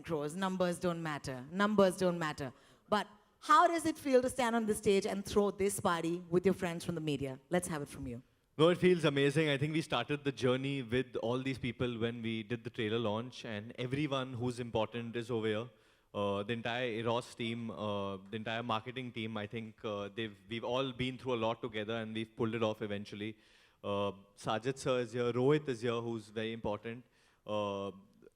10 crores. Numbers don't matter. Numbers don't matter. But how does it feel to stand on the stage and throw this party with your friends from the media? Let's have it from you. No, it feels amazing. I think we started the journey with all these people when we did the trailer launch, and everyone who's important is over here. The entire Eros team, the entire marketing team, I think we've all been through a lot together and we've pulled it off eventually. Sajid sir is here, Rohit is here, who's very important,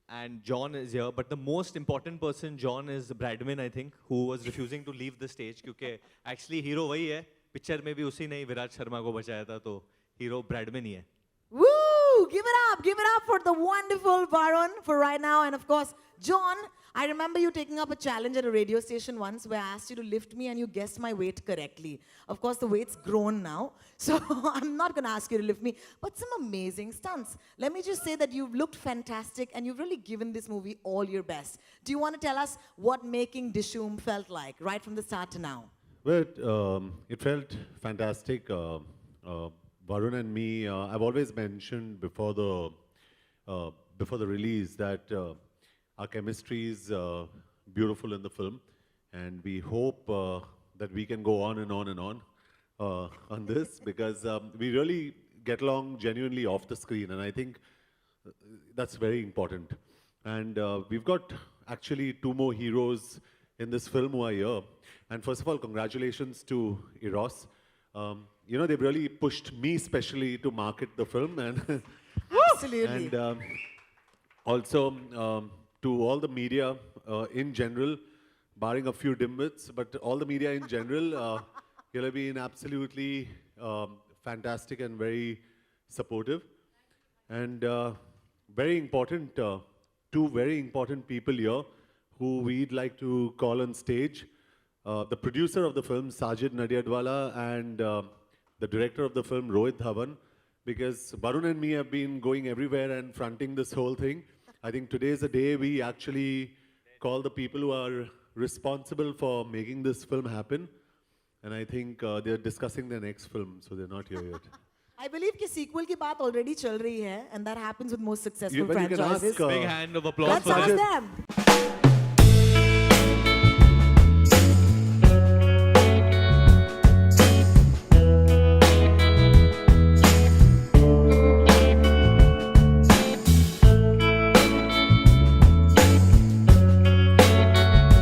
and John is here. But the most important person, John, is Bradman, I think, who was refusing to leave the stage because actually hero वही है. Picture में भी उसी ने विराट शर्मा को बचाया था, तो hero Bradman ही है. Woo! Give it up for the wonderful Varun for right now. And of course, John, I remember you taking up a challenge at a radio station once where I asked you to lift me and you guessed my weight correctly. Of course, the weight's grown now, so I'm not going to ask you to lift me, but some amazing stunts. Let me just say that you've looked fantastic and you've really given this movie all your best. Do you want to tell us what making Dishoom felt like, right from the start to now? Well, it felt fantastic. Varun and me, I've always mentioned before the release that our chemistry is beautiful in the film, and we hope that we can go on and on and on this because we really get along genuinely off the screen, and I think that's very important. And we've got actually 2 more heroes in this film who are here. And first of all, congratulations to Eros. You know, they've really pushed me especially to market the film, and Absolutely. and also to all the media in general, barring a few dimwits, but all the media in general, you'll have been absolutely fantastic and very supportive. And very important, 2 very important people here who we'd like to call on stage. The producer of the film, Sajid Nadiadwala, and the director of the film, Rohit Dhawan, because Varun and me have been going everywhere and fronting this whole thing. I think today is the day we actually call the people who are responsible for making this film happen. And I think they're discussing their next film, so they're not here yet. I believe कि sequel की बात already चल रही है, and that happens with most successful But you can franchises. ask, Big hand of applause Let's for ask them. them.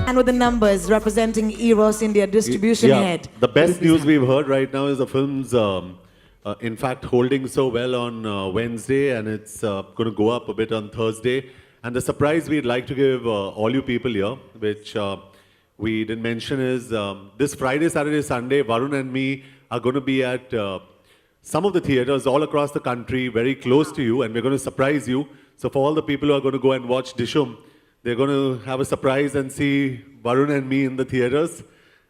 And with the numbers representing Eros India distribution head. The best news we've heard right now is the film's in fact holding so well on Wednesday, and it's going to go up a bit on Thursday. And the surprise we'd like to give all you people here, which we didn't mention, is this Friday, Saturday, Sunday, Varun and me are going to be at some of the theaters all across the country, very close to you, and we're going to surprise you. So for all the people who are going to go and watch Dishoom, they're going to have a surprise and see Varun and me in the theaters.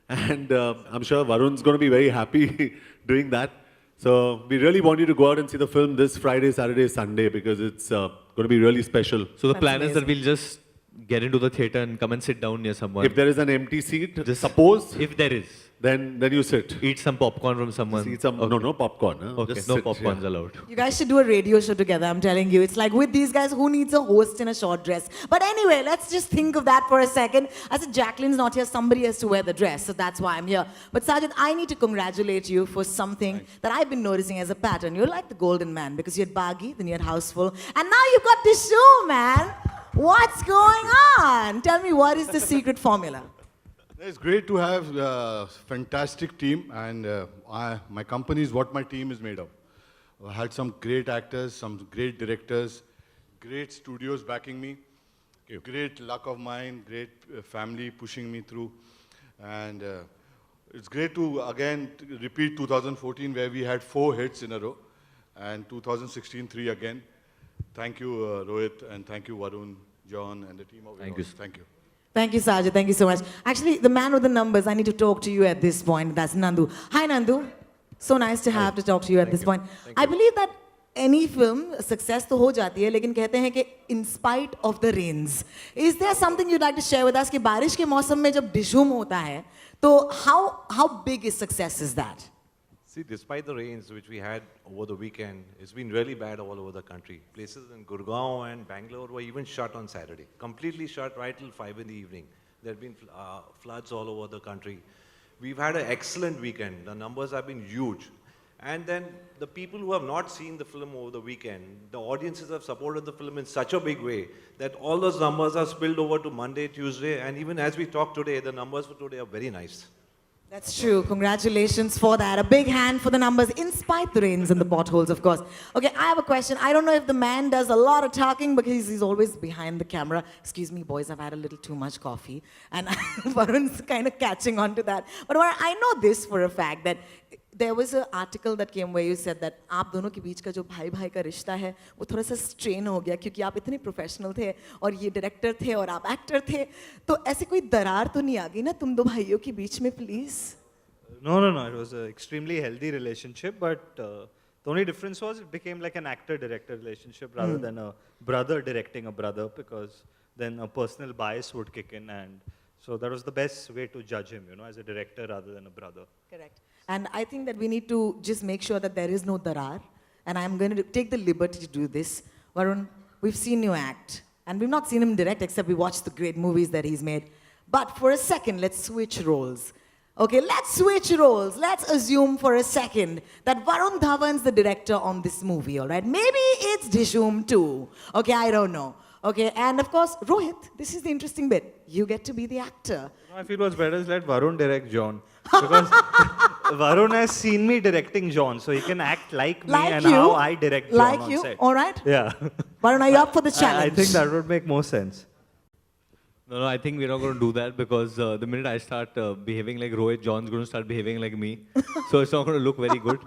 And I'm sure Varun's going to be very happy doing that. So we really want you to go out and see the film this Friday, Saturday, Sunday, because it's going to be really special. So the That's plan is that amazing. we'll just get into the theater and come and sit down near someone. If there is an empty seat, Just suppose, if there is, then you sit. eat some popcorn from someone. Eat some, Okay. no popcorn. Huh? Okay, Just no sit, popcorns yeah. allowed. You guys should do a radio show together, I'm telling you. It's like with these guys, who needs a host in a short dress? But anyway, let's just think of that for a second. I said Jacqueline's not here, somebody has to wear the dress, so that's why I'm here. But Sajid, I need to congratulate you for something that I've been noticing as a pattern. You're like the golden man, because you had Baggy, then you had Houseful, and now you've got this show, man. What's going on? Tell me, what is the secret formula? It's great to have a fantastic team, and my company is what my team is made of. I had some great actors, some great directors, great studios backing me, great luck of mine, great family pushing me through. And it's great to, again, repeat 2014 where we had 4 hits in a row, and 2016, 3 again. Thank you, Rohit, and thank you, Varun, John, and the team of Thank Eros. you. Thank you. Thank you, Sajid. Thank you so much. Actually, the man with the numbers, I need to talk to you at this point. That's Nandu. Hi, Nandu. So nice to talk to you at this point. I believe that any film, success to ho jati hai, lekin kehte hain ki in spite of the rains. Is there something you'd like to share with us कि बारिश के मौसम में जब Dishoom होता है, तो how big is success is that? See, despite the rains which we had over the weekend, it's been really bad all over the country. Places in Gurgaon and Bangalore were even shut on Saturday, completely shut right till 5 in the evening. There have been floods all over the country. We've had an excellent weekend. The numbers have been huge. And then the people who have not seen the film over the weekend, the audiences have supported the film in such a big way that all those numbers are spilled over to Monday, Tuesday, and even as we talk today, the numbers for today are very nice. That's true. Congratulations for that. A big hand for the numbers, in spite the rains and the potholes, of course. Okay, I have a question. I don't know if the man does a lot of talking because he's always behind the camera. Excuse me, boys, I've had a little too much coffee. And Varun's kind of catching on to that. But Varun, I know this for a fact, that there was an article that came where you said that आप दोनों के बीच का जो भाई भाई का रिश्ता है वो थोड़ा सा स्ट्रेन हो गया क्योंकि आप इतने प्रोफेशनल थे और ये डायरेक्टर थे और आप एक्टर थे तो ऐसे कोई दरार तो नहीं आ गई ना तुम दो भाइयों के बीच में please No, no, no. It was an extremely healthy relationship, but the only difference was it became like an actor-director relationship rather than a brother directing a brother, because then a personal bias would kick in, and so that was the best way to judge him, you know, as a director rather than a brother. Correct. And I think that we need to just make sure that there is no darar. And I'm going to take the liberty to do this. Varun, we've seen you act. And we've not seen him direct except we watched the great movies that he's made. But for a second, let's switch roles. Okay, let's switch roles. Let's assume for a second that Varun Dhawan's the director on this movie, all right? Maybe it's Dishoom too. Okay, I don't know. Okay, and of course, Rohit, this is the interesting bit. You get to be the actor. I feel what's better is let Varun direct John, because Varun has seen me directing John, so he can act like me and you, how I direct John like on you, set. all right? Yeah. Varun, are you up for the challenge? I think that would make more sense. No, I think we're not going to do that because the minute I start behaving like Rohit, John's going to start behaving like me. So it's not going to look very good.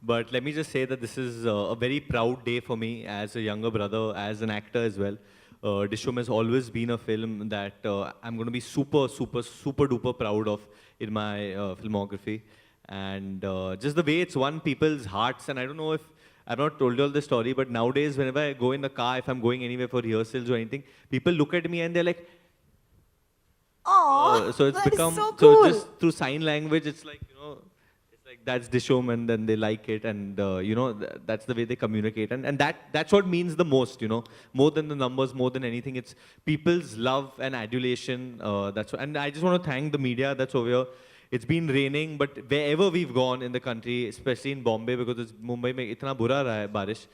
But let me just say that this is a very proud day for me as a younger brother, as an actor as well. Dishoom has always been a film that I'm going to be super, super, super duper proud of in my filmography. And just the way it's won people's hearts. And I don't know if I've not told you all this story, but nowadays, whenever I go in the car, if I'm going anywhere for rehearsals or anything, people look at me and they're like, oh, so it's that is become so cool. just through sign language, it's like, you know, it's like that's Dishoom, and then they like it, and you know, that's the way they communicate, and that's what means the most, you know, more than the numbers, more than anything, it's people's love and adulation. And I just want to thank the media that's over here. It's been raining, but wherever we've gone in the country, especially in Bombay, because it's Mumbai mein itna bura raha hai barish.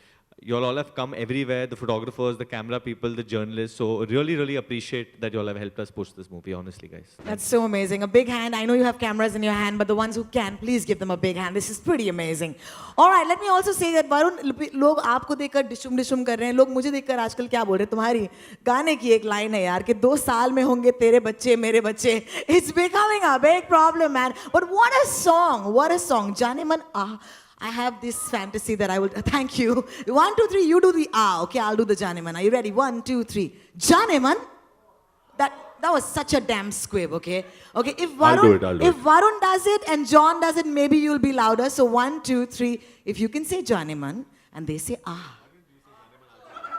You all have come everywhere, the photographers, the camera people, the journalists. So really, really appreciate that you all have helped us push this movie, honestly, guys. That's so amazing. A big hand. I know you have cameras in your hand, but the ones who can, please give them a big hand. This is pretty amazing. All right, let me also say that Varun, लोग आपको देखकर डिशुम डिशुम कर रहे हैं. लोग मुझे देखकर आजकल क्या बोल रहे हैं? तुम्हारी गाने की एक लाइन है यार कि 2 साल में होंगे तेरे बच्चे मेरे बच्चे. It's becoming a big problem, man. But what a song! What a song! जाने मन I have this fantasy that I will. Thank you. 1, 2, 3. You do the okay, I'll do the Janeman. Are you ready? 1, 2, 3. Janeman. That was such a damn squib. Okay. Okay. If Varun does it and John does it, maybe you'll be louder. So 1, 2, 3. If you can say Janeman and they say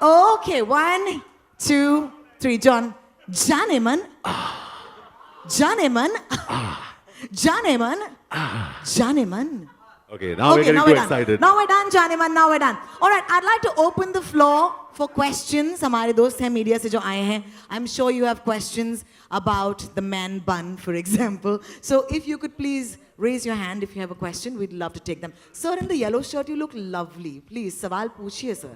Okay. 1, 2, 3. John. Janeman. Janeman. Janeman. Janeman. Okay, now we're getting too excited. Now we're done, Janeman. Now we're done. All right, I'd like to open the floor for questions. हमारे दोस्त हैं media से जो आए हैं. I'm sure you have questions about the man bun, for example. So if you could please raise your hand if you have a question, we'd love to take them. Sir, in the yellow shirt, you look lovely. Please, सवाल पूछिए, sir.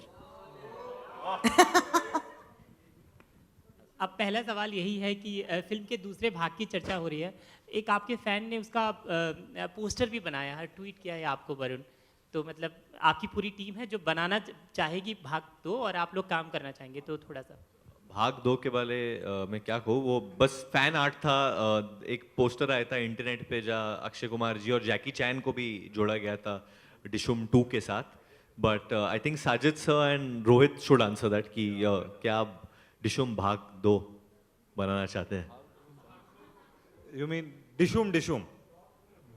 अब पहला सवाल यही है कि film के दूसरे भाग की चर्चा हो रही है. एक आपके फैन ने उसका पोस्टर भी बनाया है, ट्वीट किया है आपको वरुण. तो मतलब आपकी पूरी टीम है जो बनाना चाहेगी भाग 2 और आप लोग काम करना चाहेंगे, तो थोड़ा सा भाग 2 के बारे में क्या कहूँ, वो बस फैन आर्ट था. एक पोस्टर आया था इंटरनेट पे जहाँ अक्षय कुमार जी और जैकी चैन को भी जोड़ा गया था डिशूम 2 के साथ. But I think Sajid sir and Rohit should answer that कि क्या आप डिशूम भाग 2 बनाना चाहते हैं? You mean Dishoom?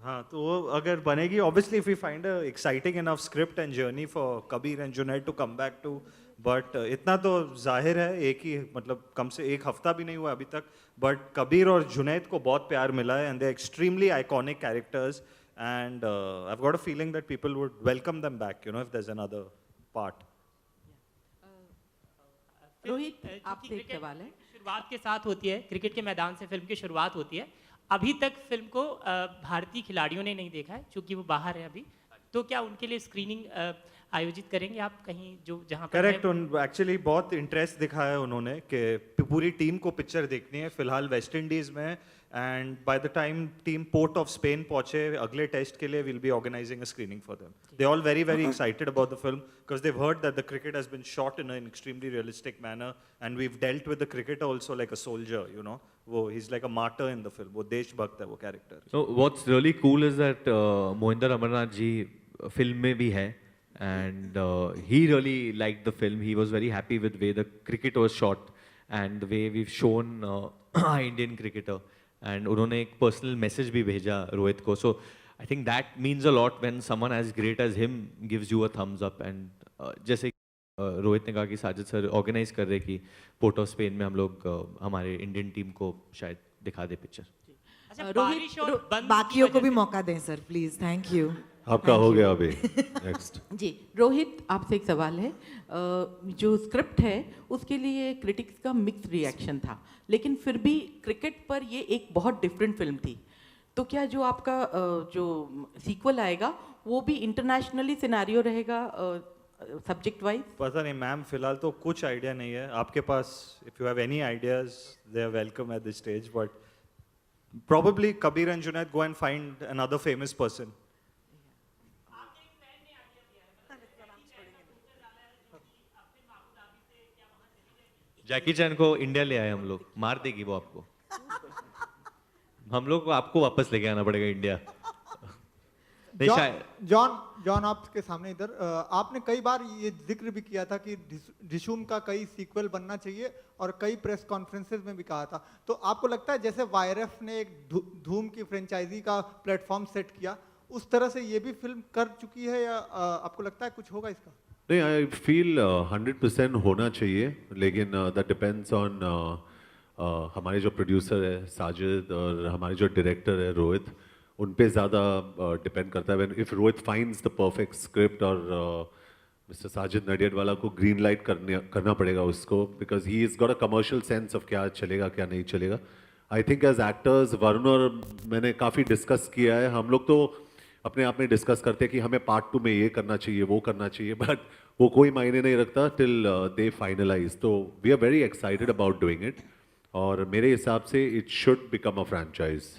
हाँ, तो वो अगर बनेगी, obviously if we find a exciting enough script and journey for Kabir and Junaid to come back to, but इतना तो जाहिर है, एक ही मतलब कम से 1 हफ्ता भी नहीं हुआ अभी तक, but कबीर और जुनैद को बहुत प्यार मिला है and they're extremely iconic characters and I've got a feeling that people would welcome them back, you know, if there's another part. Rohit क्योंकि आपसे एक क्रिकेट सवाल है शुरुआत के साथ होती है, क्रिकेट के मैदान से फिल्म की शुरुआत होती है। अभी तक फिल्म को भारतीय खिलाड़ियों ने नहीं देखा है, क्योंकि वो बाहर है अभी। तो क्या उनके लिए स्क्रीनिंग आयोजित करेंगे आप कहीं जो जहाँ पर करेक्ट, एक्चुअली बहुत इंटरेस्ट दिखाया है उन्होंने कि पूरी टीम को पिक्चर देखनी है। फिलहाल वेस्ट इंडीज में, and by the time team Port of Spain पहुंचे अगले टेस्ट के लिए, will be organising a screening for them. They all very very excited about the film because they've heard that the cricket has been shot in an extremely realistic manner and we have dealt with the cricketer also like a soldier, you know. वो he is like a martyr in the film, वो देशभक्त है वो character. So what's really cool is that Mohinder Amarnath ji film में भी है, and he really liked the film. He was very happy with the way the cricket was shot and the way we've shown our Indian cricketer. And उन्होंने एक personal message भी भेजा रोहित को. So I think that means a lot when someone as great as him gives you a thumbs up. And जैसे रोहित ने कहा कि Sajid sir organise कर रहे कि पोर्ट ऑफ स्पेन में हम लोग हमारे इंडियन टीम को शायद दिखा दे पिक्चर। अच्छा, बारिश और बंद की बाकियों को वजह भी से- मौका दें सर प्लीज। Thank you. आपका हो गया अभी नेक्स्ट। जी रोहित आपसे एक सवाल है जो स्क्रिप्ट है उसके लिए क्रिटिक्स का मिक्स रिएक्शन था, लेकिन फिर भी क्रिकेट पर ये एक बहुत डिफरेंट फिल्म थी। तो क्या जो आपका जो सीक्वल आएगा वो भी इंटरनेशनली सिनेरियो रहेगा सब्जेक्ट वाइज? पता नहीं मैम, फिलहाल तो कुछ आइडिया नहीं है। आपके पास if you have any ideas they are welcome at this stage, but probably Kabir and Junaid go and find another famous person. जैकी चैन को इंडिया ले आए हम लोग, मार देगी वो आपको। हम लोग को आपको वापस लेके आना पड़ेगा इंडिया। नहीं शायद जॉन आपके सामने इधर आपने कई बार ये जिक्र भी किया था कि डिशूम का कई सीक्वल बनना चाहिए और कई प्रेस कॉन्फ्रेंसेस में भी कहा था। तो आपको लगता है जैसे वायरफ ने एक धूम की फ्रेंचाइजी का प्लेटफॉर्म सेट किया, उस तरह से ये भी फिल्म कर चुकी है, या आपको लगता है कुछ होगा इसका? नहीं, आई फील 100% होना चाहिए, लेकिन दैट डिपेंड्स ऑन हमारे जो प्रोड्यूसर है साजिद और हमारे जो डायरेक्टर है रोहित, उन पे ज़्यादा डिपेंड करता है। If Rohit finds the perfect script और मिस्टर साजिद नडियाडवाला को ग्रीन लाइट करना पड़ेगा उसको, because he is got a commercial sense of क्या चलेगा क्या नहीं चलेगा। I think as actors Varun और मैंने काफ़ी डिस्कस किया है। हम लोग तो अपने आप में डिस्कस करते हैं कि हमें पार्ट 2 में ये करना चाहिए वो करना चाहिए, बट वो कोई मायने नहीं रखता टिल दे फाइनलाइज। तो we are very excited about doing it, और मेरे हिसाब से it should become a franchise.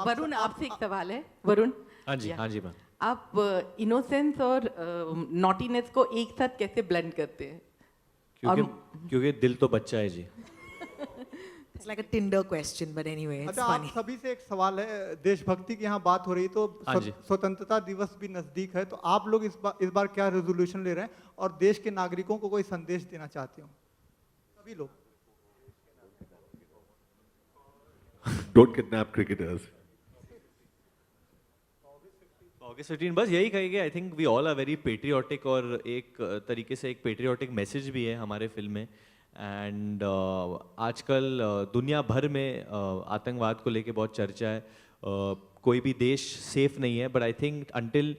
Varun आपसे एक सवाल है। वरुण, हाँ जी मैम। आप इनोसेंस और नॉटीनेस को एक साथ कैसे ब्लेंड करते हैं? क्योंकि दिल तो बच्चा है जी। It's like a Tinder question, but anyway, it's अच्छा, आप funny. सभी से एक सवाल है, देशभक्ति की यहाँ बात हो रही तो हाँ जी। स्वतंत्रता दिवस भी नजदीक है, तो आप लोग इस बार क्या रेजोल्यूशन ले रहे हैं और देश के नागरिकों को कोई संदेश देना चाहते हो? सभी लोग डोंट किडनैप क्रिकेटर्स। August 15 बस यही कहेंगे। I think we all are very patriotic, और एक तरीके से एक पेट्रियाटिक मैसेज भी है हमारे फिल्म में। एंड आजकल दुनिया भर में आतंकवाद को लेके बहुत चर्चा है। कोई भी देश सेफ नहीं है, but I think until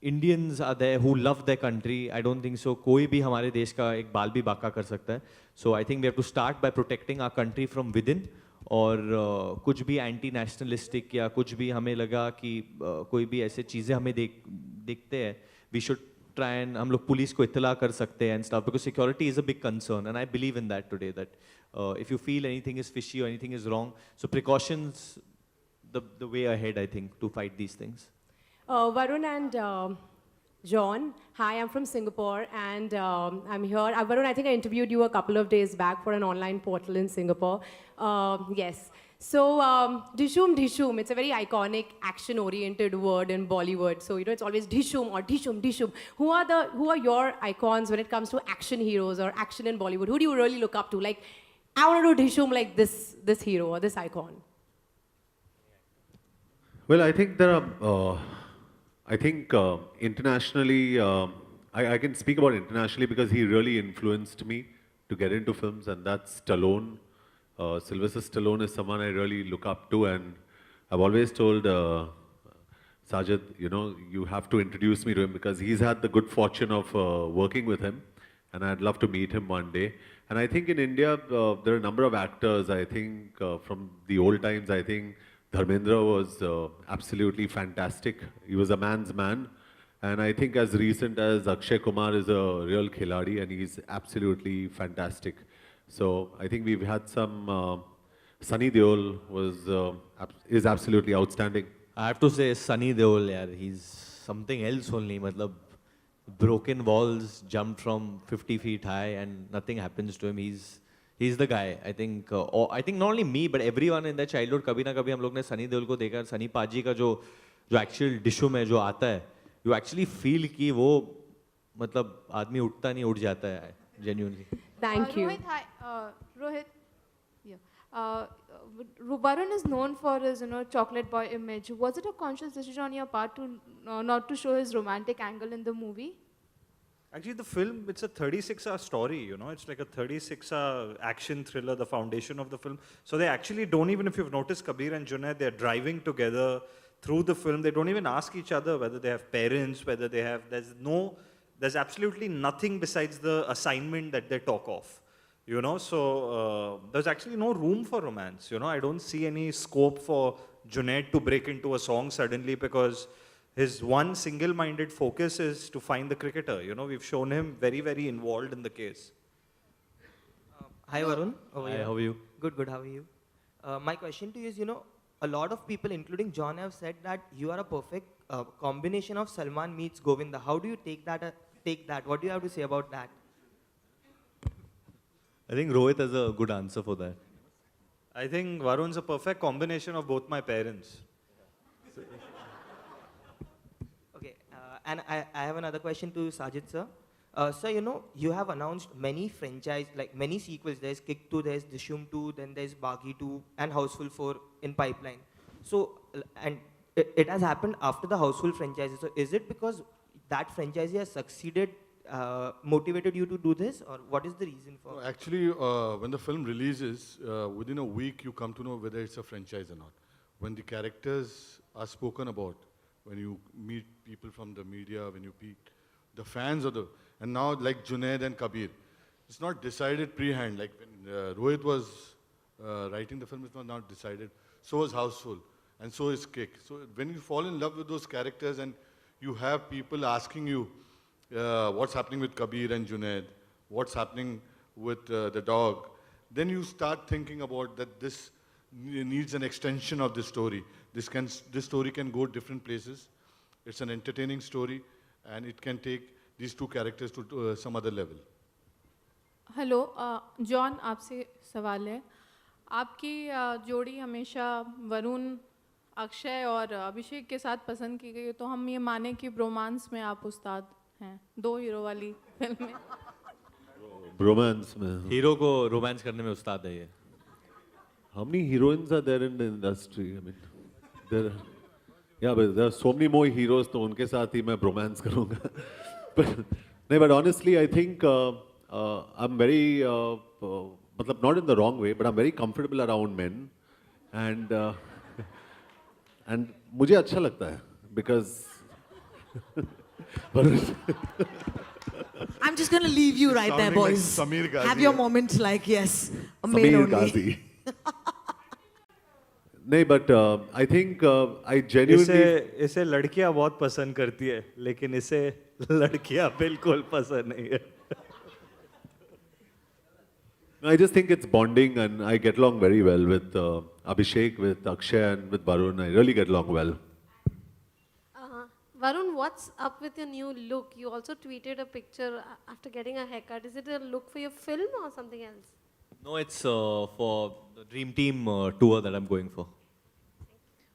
Indians are there who love their country, I don't think so कोई भी हमारे देश का एक बाल भी बाका कर सकता है। So I think we have to start by protecting our country from within. और कुछ भी एंटी नेशनलिस्टिक या कुछ भी हमें लगा कि कोई भी ऐसे चीज़ें हमें देखते हैं, वी शुड ट्राई एंड हम लोग पुलिस को इत्तला कर सकते हैं and stuff, because security is a big concern and I believe in that today, that if you feel anything is fishy or anything is wrong, so precautions the way ahead, I think, to fight these things. Varun and John, hi, I'm from Singapore and I'm here. Varun, I think I interviewed you a couple of days back for an online portal in Singapore. Yes. So, Dishoom, it's a very iconic action-oriented word in Bollywood. So, you know, it's always Dishoom or Dishoom. Who are your icons when it comes to action heroes or action in Bollywood? Who do you really look up to? Like, I want to do Dishoom like this hero or this icon. Well, I think there are, internationally, I can speak about internationally because he really influenced me to get into films, and that's Stallone. Sylvester Stallone is someone I really look up to, and I've always told Sajid, you know, you have to introduce me to him because he's had the good fortune of working with him, and I'd love to meet him one day. And I think in India, there are a number of actors. I think from the old times, I think Dharmendra was absolutely fantastic. He was a man's man. And I think as recent as Akshay Kumar is a real khiladi, and he's absolutely fantastic. So I think we've had some, Sunny Deol is absolutely outstanding. I have to say Sunny Deol, yaar, he's something else only. Matlab, broken walls, jumped from 50 feet high, and nothing happens to him. He's the guy. I think not only me, but everyone in their childhood, कभी ना कभी हम लोग ने Sunny Deol को देखा. Sunny पाजी का जो actual Dishoom है जो आता है, you actually feel कि वो मतलब आदमी उठता नहीं उठ जाता है, genuinely. Thank you. Rohit, hi. Rohit, yeah. Varun is known for his, chocolate boy image. Was it a conscious decision on your part to not to show his romantic angle in the movie? Actually, the film, it's a 36-hour story, It's like a 36-hour action thriller, the foundation of the film. So they actually don't even, if you've noticed Kabir and Junaid, they're driving together through the film. They don't even ask each other whether they have parents, whether they have, there's absolutely nothing besides the assignment that they talk of. So there's actually no room for romance. I don't see any scope for Junaid to break into a song suddenly because his one single-minded focus is to find the cricketer. We've shown him very, very involved in the case. Hi Varun. Hi, how are you? Good, how are you? My question to you is, a lot of people, including John, have said that you are a perfect combination of Salman meets Govinda. How do you take that? What do you have to say about that? I think Rohit has a good answer for that. I think Varun's a perfect combination of both my parents. Okay, and I have another question to Sajid sir. Sir, you have announced many franchise, like many sequels. There's Kick 2, there's Dishoom 2, then there's Baghi 2, and Houseful 4 in pipeline. So, and it has happened after the Houseful franchise. So, is it because that franchise has succeeded, motivated you to do this, or what is the reason for? No, actually, when the film releases, within a week you come to know whether it's a franchise or not. When the characters are spoken about, when you meet people from the media, when you meet the fans of the, and now like Junaid and Kabir, it's not decided pre-hand. Like when Rohit was writing the film, it was not decided. So was Houseful, and so is Kick. So when you fall in love with those characters and you have people asking you, what's happening with Kabir and Junaid, what's happening with the dog, then you start thinking about that this needs an extension of this story. This story can go different places. It's an entertaining story, and it can take these two characters to some other level. Hello John, आपसे सवाल है. आपकी जोड़ी हमेशा वरुण, अक्षय और अभिषेक के साथ पसंद की गई है, तो हम ये माने कि ब्रोमांस में आप उस्ताद हैं, दो हीरो वाली फिल्म में. Bromance में. हीरो को रोमांस करने में उस्ताद है ये. How many heroines are there in the industry? I mean, but there are so many more heroes. तो उनके साथ ही मैं bromance करूँगा. But honestly, I think I'm very, मतलब not in the wrong way, but I'm very comfortable around men, and मुझे अच्छा लगता है because. I'm just going to leave you right there, boys. Like Samir Ghazi, have your moment like, yes, a male only. Ghazi. नहीं, but I think I genuinely. इसे लड़कियां बहुत पसंद करती है, लेकिन इसे लड़कियां बिल्कुल पसंद नहीं है. I just think it's bonding, and I get along very well with Abhishek, with Akshay, and with Varun. I really get along well. Varun, what's up with your new look? You also tweeted a picture after getting a haircut. Is it a look for your film or something else? No, it's for the Dream Team tour that I'm going for.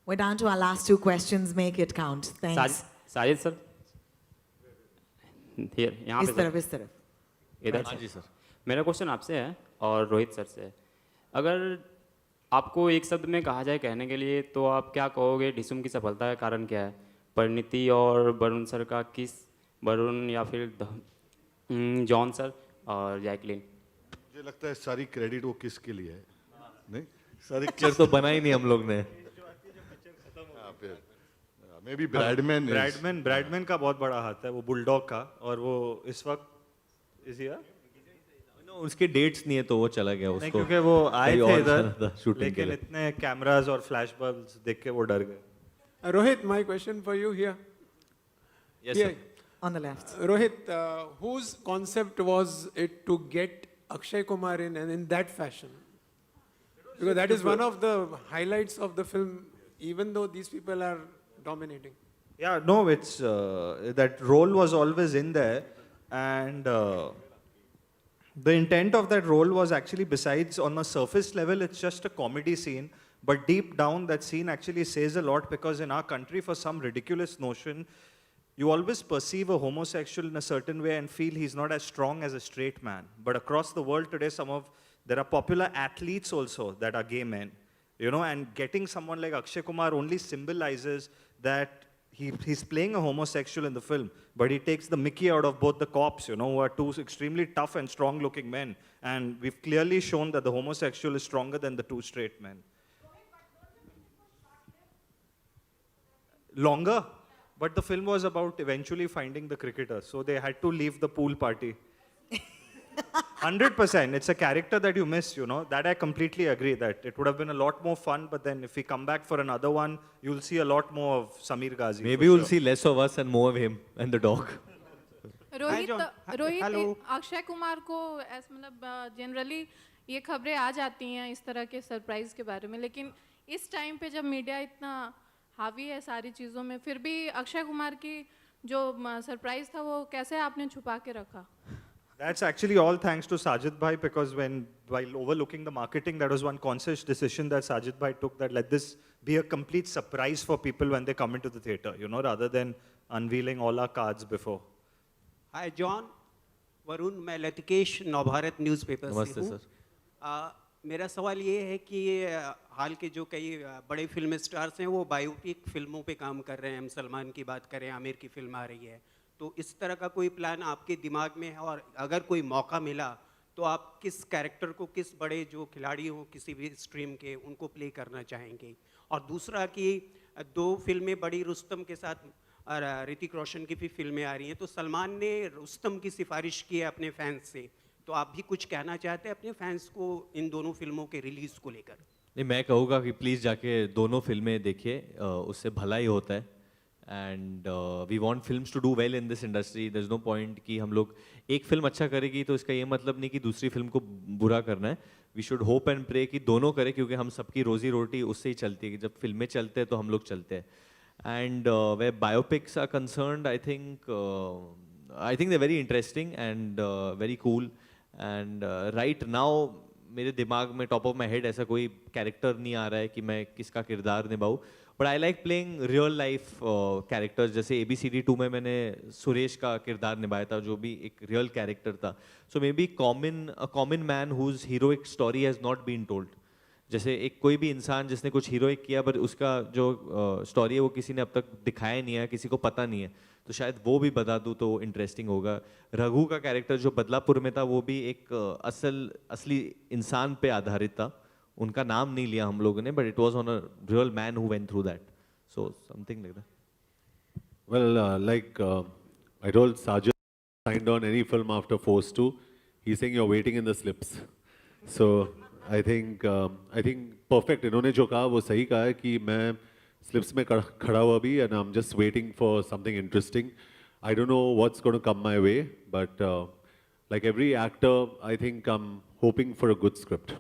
We're down to our last two questions. Make it count. Thanks. Sajid sir, यहाँ इस पे तरफ, इस तरफ. इधर हाँ जी sir. मेरा question आपसे है और रोहित सर से है. अगर आपको एक शब्द में कहा जाए कहने के लिए, तो आप क्या कहोगे? डिसूम की सफलता का कारण क्या है? परिणीति और वरुण सर का किस, वरुण या फिर जॉन सर और जैकलिन? मुझे लगता है सारी क्रेडिट वो किसके लिए है, नहीं? सारी पिक्चर तो बना ही नहीं हम लोग ने. Maybe Bradman is. ब्रैडमैन का बहुत बड़ा हाथ है, वो बुलडॉग का, और वो इस वक्त इज हियर। No, उसके डेट्स नहीं है तो वो चला गया नहीं, उसको क्योंकि वो आए कहीं थे और इधर, जाना था shooting के लेकिन लिए। इतने कैमरास और फ्लैश बल्ब्स देख के वो डर गए। Rohit, my question for you here. Yes, Here. sir. On the left. Rohit, whose concept was it to get Akshay Kumar in and in that fashion? Because that is one of the highlights of the film, even though these people are dominating. Yeah, no, it's that role was always in there, and the intent of that role was actually, besides on a surface level, it's just a comedy scene, but deep down that scene actually says a lot, because in our country, for some ridiculous notion, you always perceive a homosexual in a certain way and feel he's not as strong as a straight man. But across the world today, there are popular athletes also that are gay men, you know, and getting someone like Akshay Kumar only symbolizes that he's playing a homosexual in the film, but he takes the mickey out of both the cops, you know, who are two extremely tough and strong-looking men. And we've clearly shown that the homosexual is stronger than the two straight men. Longer, but the film was about eventually finding the cricketer, so they had to leave the pool party. 100%, it's a character that you miss, you know. That I completely agree, that it would have been a lot more fun, but then if we come back for another one, you'll see a lot more of Samir Ghazi. Maybe for you'll sure. see less of us and more of him and the dog. Rohit Akshay Kumar को ऐसा मतलब generally ये खबरें आ जाती हैं इस तरह के सरप्राइज के बारे में, लेकिन इस टाइम पे जब मीडिया इतना हावी है सारी चीज़ों में, फिर भी अक्षय कुमार की जो सरप्राइज था वो कैसे आपने छुपा के रखा? That's actually all thanks to Sajid Bhai, because while overlooking the marketing, that was one conscious decision that Sajid Bhai took, that let this be a complete surprise for people when they come into the theater, you know, rather than unveiling all our cards before. Hi, John. Varun, मैं लतिकेश Navbharat newspaper से नमस्ते हूँ। Sir. मेरा सवाल ये है कि हाल के जो कई बड़े फिल्म स्टार्स हैं वो बायोपिक फिल्मों पे काम कर रहे हैं। हम सलमान की बात करें, आमिर की फिल्म आ रही है, तो इस तरह का कोई प्लान आपके दिमाग में है? और अगर कोई मौका मिला तो आप किस कैरेक्टर को, किस बड़े जो खिलाड़ी हो किसी भी स्ट्रीम के, उनको प्ले करना चाहेंगे? और दूसरा कि 2 फिल्में बड़ी रुस्तम के साथ ऋतिक रोशन की भी फिल्में आ रही हैं, तो सलमान ने रुस्तम की सिफारिश की है अपने फैंस से, तो आप भी कुछ कहना चाहते हैं अपने फैंस को इन दोनों फिल्मों के रिलीज़ को लेकर? नहीं, मैं कहूँगा कि प्लीज़ जाके दोनों फिल्में देखिए, उससे भला ही होता है। And we want films to do well in this industry. There is no point कि हम लोग एक फिल्म अच्छा करेगी तो इसका ये मतलब नहीं कि दूसरी फिल्म को बुरा करना है। We should hope and pray कि दोनों करें, क्योंकि हम सबकी रोजी रोटी उससे ही चलती है कि जब फिल्में चलते हैं तो हम लोग चलते हैं। And where biopics are concerned, I think they very interesting and very cool. And right now मेरे दिमाग में टॉप ऑफ माई हेड ऐसा कोई कैरेक्टर नहीं आ रहा है कि मैं किसका किरदार निभाऊँ, but I like playing real life characters. जैसे ABCD 2 में मैंने सुरेश का किरदार निभाया था, जो भी एक रियल कैरेक्टर था। So maybe common man whose heroic story has not been told. जैसे एक कोई भी इंसान जिसने कुछ हीरोइक किया पर उसका जो स्टोरी है वो किसी ने अब तक दिखाया नहीं है, किसी को पता नहीं है, तो शायद वो भी बता दूँ तो इंटरेस्टिंग होगा। रघु का कैरेक्टर जो बदलापुर में था वो भी एक असली इंसान पे आधारित था। उनका नाम नहीं लिया हम लोगों ने, but it was on a real man who went through that, so something like that. Well, I told Sajid signed on any film after Force 2. He's saying you're waiting in the slips. So I think perfect. इन्होंने जो कहा वो सही कहा है कि मैं slips में खड़ा हुआ भी, and I'm just waiting for something interesting. I don't know what's going to come my way, but like every actor, I think I'm hoping for a good script.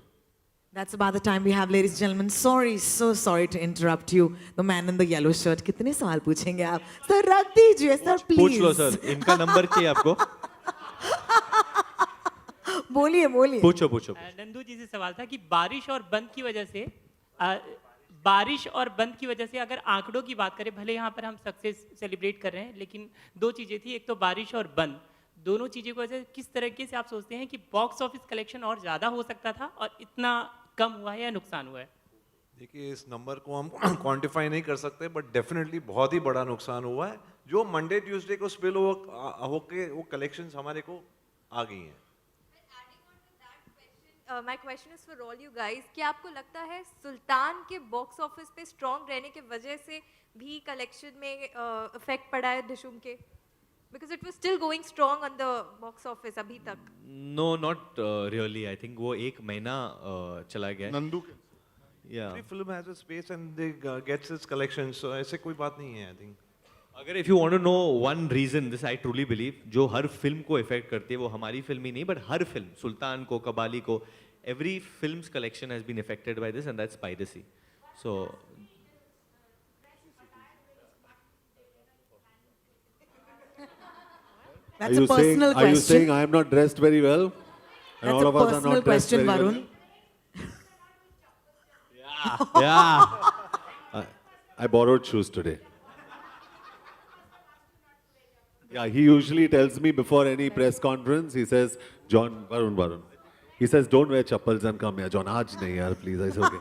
That's about the time we have, ladies and gentlemen. So sorry to interrupt you. The man in the yellow shirt. कितने सवाल पूछेंगे आप? Sir, रख दीजिए, sir, please. पूछ लो sir, इनका number चाहिए आपको। बोलिए। पूछो। नंदू जी से सवाल था कि बारिश और बंद की वजह से अगर आंकड़ों की बात करें, भले यहाँ पर हम सक्सेस सेलिब्रेट कर रहे हैं, लेकिन 2 चीज़ें थी, एक तो बारिश और बंद, दोनों चीज़ों की वजह से किस तरीके से आप सोचते हैं कि बॉक्स ऑफिस कलेक्शन और ज़्यादा हो सकता था और इतना कम हुआ है या नुकसान हुआ है? देखिए, इस नंबर को हम क्वांटिफाई नहीं कर सकते, बट डेफिनेटली बहुत ही बड़ा नुकसान हुआ है। जो मंडे ट्यूसडे को स्पिल होके वो कलेक्शंस हमारे को आ गई हैं। my question is for all you guys. क्या आपको लगता है सुल्तान के बॉक्स ऑफिस पे स्ट्रॉन्ग रहने के वजह से भी कलेक्शन में इफेक्ट पड़ा है डिशूम के? Because it was still going strong on the box office अभी तक. No, not really. I think वो एक महीना चला गया. नंदू के. Yeah. Every film has a space and they gets its collection, so ऐसे कोई बात नहीं है, I think. अगर if you want to know one reason, this I truly believe, जो हर फिल्म को इफेक्ट करती है वो हमारी फिल्म ही नहीं, but हर फिल्म, सुल्तान को, कबाली को, every film's collection has been affected by this, and that's piracy. So. That's a personal question. Are you saying I am not dressed very well? And That's all a of us are personal not dressed question, very Varun. well? Yeah. I borrowed shoes today. Yeah, he usually tells me before any press conference, he says, John, Varun. He says, don't wear chappals and come here. John, aaj nahi yaar, please. I said, okay.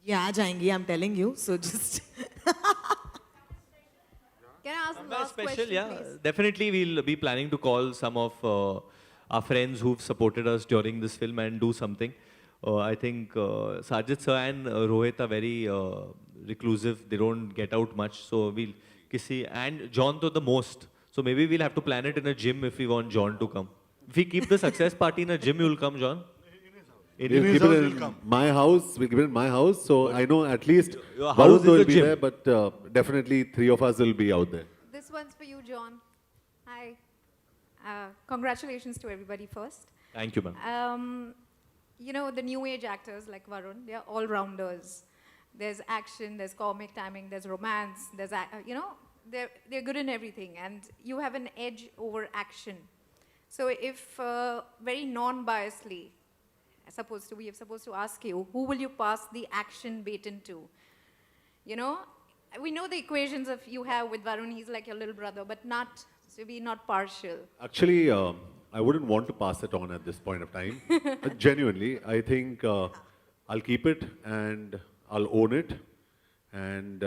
Yeah, जाएंगी, I'm telling you. So just. Can I ask the last Special, question, yeah. please? Definitely, we'll be planning to call some of our friends who've supported us during this film and do something. I think Sajid sir and Rohit are very reclusive. They don't get out much. So we'll and John to the most. So maybe we'll have to plan it in a gym if we want John to come. If we keep the success party in a gym, you'll come, John? We'll keep it in my house. We'll keep it in my house. So I know at least Your house Varun will is a be gym. there, but definitely 3 of us will be out there. This one's for you, John. Hi. Congratulations to everybody first. Thank you, ma'am. You know, the new age actors like Varun, they're all-rounders. There's action, there's comic timing, there's romance, there's, you know, they're good in everything. And you have an edge over action. So if very non-biasedly, we are supposed to ask you, who will you pass the action baton to? You know, we know the equations of you have with Varun, he's like your little brother, but not, to be not partial. Actually, I wouldn't want to pass it on at this point of time. Genuinely, I think I'll keep it and I'll own it and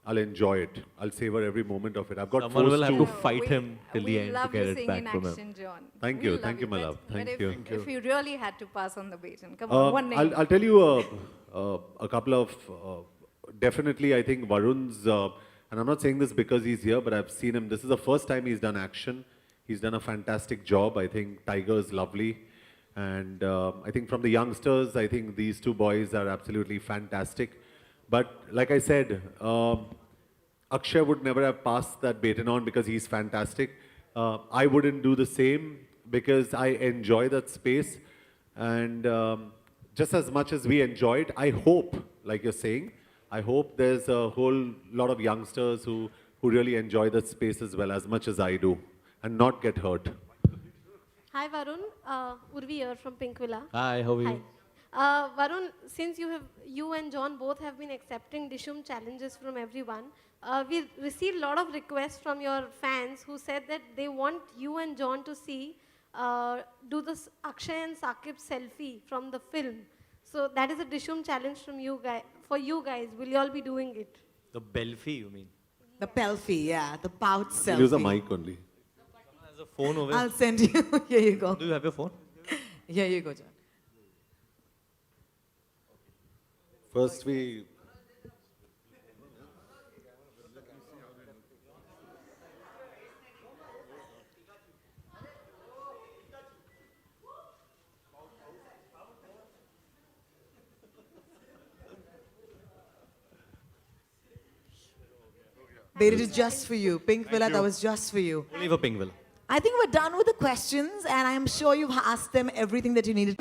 I'll enjoy it. I'll savor every moment of it. I've got Someone forced will have to to fight him till the end to get it back from him. Action, John. Thank We you, love thank you, my love. But Thank you. if you really had to pass on the baton, come on, one name. I'll tell you a couple of, definitely I think Varun's, and I'm not saying this because he's here, but I've seen him. This is the first time he's done action. He's done a fantastic job. I think Tiger's lovely. And I think from the youngsters, I think these two boys are absolutely fantastic. But like I said, Akshay would never have passed that baton on because he's fantastic. I wouldn't do the same because I enjoy that space. And just as much as we enjoy it, I hope, like you're saying, I hope there's a whole lot of youngsters who really enjoy that space as well, as much as I do, and not get hurt. Hi Varun, Urvi here from Pink Villa. Hi, how are you? Varun, since you and John both have been accepting Dishoom challenges from everyone, we received a lot of requests from your fans who said that they want you and John to do this Akshay and Saqib selfie from the film. So that is a Dishoom challenge from you guys. For you guys, will you all be doing it? The Belfie, you mean? The Pelfie, yeah, the pout selfie. Use a mic only. There's a phone over I'll send you. Here you go. Do you have your phone? Here you go, John. First we... Babe, it is just for you. Pink Villa, that was just for you. Only for Pink Villa. I think we're done with the questions, and I'm sure you've asked them everything that you needed.